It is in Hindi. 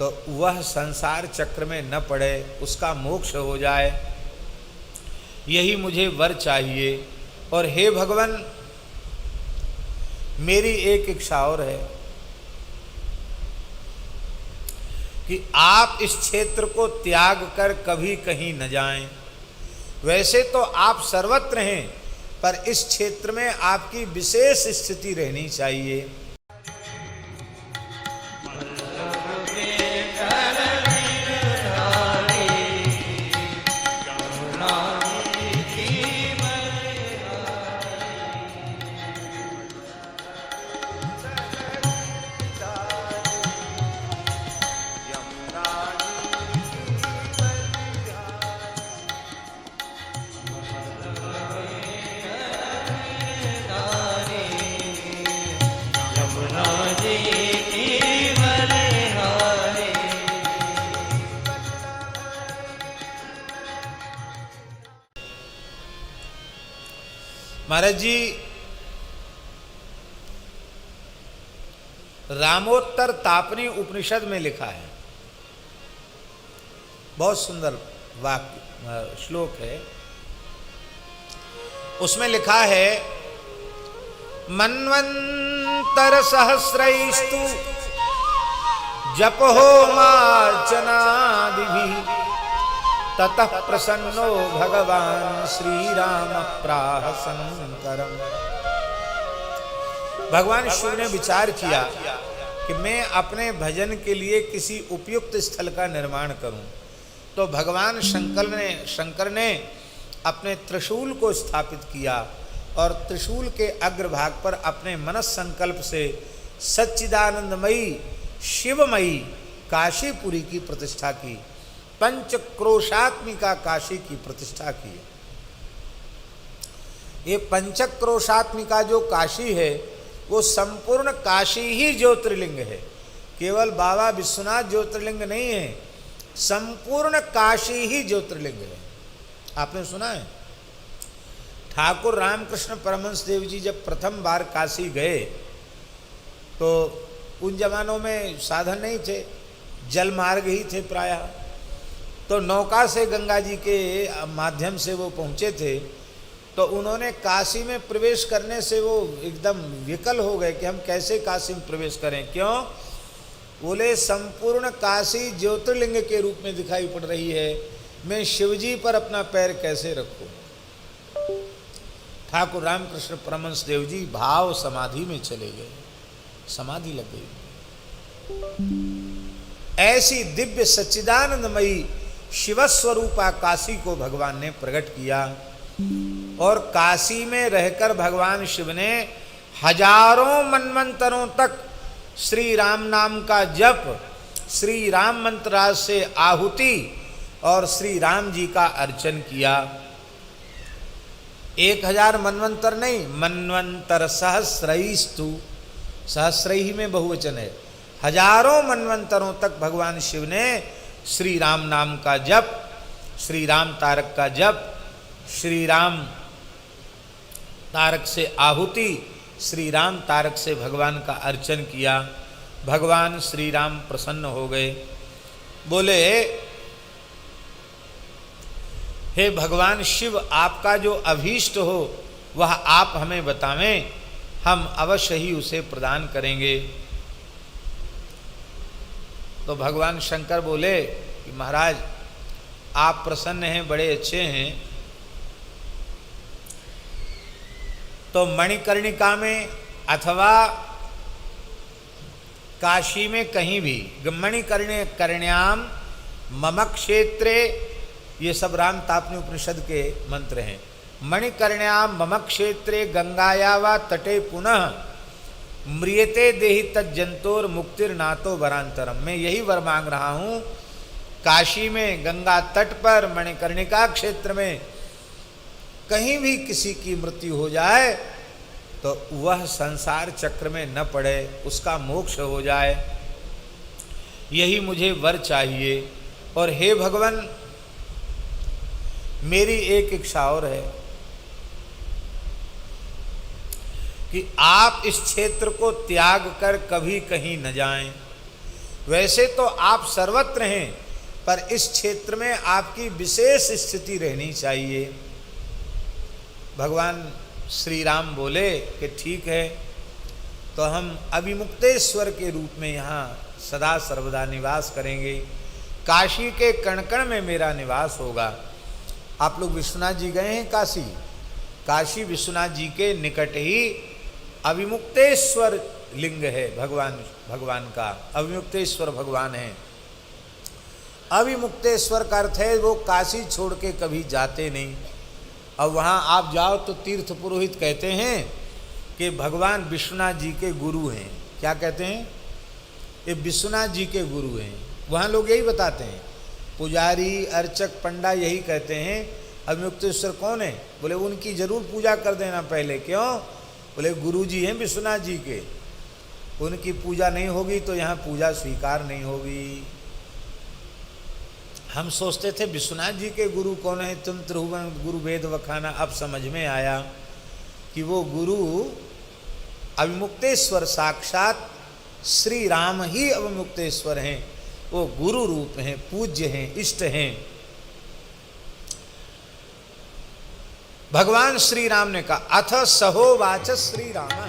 तो वह संसार चक्र में न पड़े, उसका मोक्ष हो जाए, यही मुझे वर चाहिए। और हे भगवान, मेरी एक इच्छा और है कि आप इस क्षेत्र को त्याग कर कभी कहीं न जाएं। वैसे तो आप सर्वत्र हैं, पर इस क्षेत्र में आपकी विशेष स्थिति रहनी चाहिए। महाराज जी, रामोत्तर तापनी उपनिषद में लिखा है, बहुत सुंदर वाक्य श्लोक है। उसमें लिखा है, मन्वंतर सहस्रैस्तु जपो मार्चनादिभिः ततः प्रसन्नो भगवान श्री राम प्राह शंकरम। भगवान शिव ने विचार किया कि मैं अपने भजन के लिए किसी उपयुक्त स्थल का निर्माण करूं। तो भगवान शंकर ने अपने त्रिशूल को स्थापित किया और त्रिशूल के अग्रभाग पर अपने मनस संकल्प से सच्चिदानंदमयी शिवमयी काशीपुरी की प्रतिष्ठा की, पंचक्रोशात्मिका काशी की प्रतिष्ठा की। ये पंचक्रोशात्मिका जो काशी है वो संपूर्ण काशी ही ज्योतिर्लिंग है, केवल बाबा विश्वनाथ ज्योतिर्लिंग नहीं है, संपूर्ण काशी ही ज्योतिर्लिंग है। आपने सुना है, ठाकुर रामकृष्ण परमहंस देव जी जब प्रथम बार काशी गए तो उन जमानों में साधन नहीं थे, जल मार्ग ही थे प्रायः। तो नौका से गंगा जी के माध्यम से वो पहुँचे थे। तो उन्होंने काशी में प्रवेश करने से वो एकदम विकल हो गए कि हम कैसे काशी में प्रवेश करें। क्यों? बोले संपूर्ण काशी ज्योतिर्लिंग के रूप में दिखाई पड़ रही है, मैं शिवजी पर अपना पैर कैसे रखूं। ठाकुर रामकृष्ण परमहंस देव जी भाव समाधि में चले गए, समाधि लग गई। ऐसी दिव्य सच्चिदानंदमयी शिवस्वरूपा काशी को भगवान ने प्रकट किया और काशी में रहकर भगवान शिव ने हजारों मनवंतरों तक श्री राम नाम का जप, श्री राम मंत्र से आहुति और श्री राम जी का अर्चन किया। 1000 मनवंतर नहीं, मनवंतर सहस्रैस्तु, सहस्रैहि में बहुवचन है। हजारों मनवंतरों तक भगवान शिव ने श्री राम नाम का जप, श्री राम तारक का जप, श्री राम तारक से आहुति, श्री राम तारक से भगवान का अर्चन किया। भगवान श्री राम प्रसन्न हो गए, बोले हे भगवान शिव, आपका जो अभीष्ट हो वह आप हमें बतावें, हम अवश्य ही उसे प्रदान करेंगे। तो भगवान शंकर बोले कि महाराज आप प्रसन्न हैं, बड़े अच्छे हैं, तो मणिकर्णिका में अथवा काशी में कहीं भी, मणिकर्ण्याम मम क्षेत्रे, ये सब राम तापनी उपनिषद के मंत्र हैं। मणिकर्ण्याम मम क्षेत्रे गंगाया वा तटे पुनः म्रियते देहि तज्जंतोर मुक्तिर्नातो वरांतरम। मैं यही वर मांग रहा हूँ, काशी में गंगा तट पर मणिकर्णिका क्षेत्र में कहीं भी किसी की मृत्यु हो जाए तो वह संसार चक्र में न पड़े, उसका मोक्ष हो जाए, यही मुझे वर चाहिए। और हे भगवान, मेरी एक इच्छा और है कि आप इस क्षेत्र को त्याग कर कभी कहीं न जाएं। वैसे तो आप सर्वत्र हैं, पर इस क्षेत्र में आपकी विशेष स्थिति रहनी चाहिए। भगवान श्री राम बोले कि ठीक है, तो हम अभिमुक्तेश्वर के रूप में यहाँ सदा सर्वदा निवास करेंगे, काशी के कण कण में मेरा निवास होगा। आप लोग विश्वनाथ जी गए हैं काशी? काशी विश्वनाथ जी के निकट ही अभिमुक्तेश्वर लिंग है भगवान का, अभिमुक्तेश्वर भगवान है। अभिमुक्तेश्वर का अर्थ है वो काशी छोड़ के कभी जाते नहीं। अब वहाँ आप जाओ तो तीर्थ पुरोहित कहते हैं कि भगवान विश्वनाथ जी के गुरु हैं। क्या कहते हैं? ये विश्वनाथ जी के गुरु हैं। वहाँ लोग यही बताते हैं, पुजारी अर्चक पंडा यही कहते हैं अभिमुक्तेश्वर कौन है? बोले उनकी जरूर पूजा कर देना पहले। क्यों? बोले गुरु जी हैं विश्वनाथ जी के, उनकी पूजा नहीं होगी तो यहाँ पूजा स्वीकार नहीं होगी। हम सोचते थे विश्वनाथ जी के गुरु कौन है, तुम त्रिभुवन गुरु वेद वखाना। अब समझ में आया कि वो गुरु अभिमुक्तेश्वर साक्षात श्री राम ही अभिमुक्तेश्वर हैं। वो गुरु रूप हैं, पूज्य हैं, इष्ट हैं। भगवान श्री राम ने कहा, अथ सहोवाच श्री राम,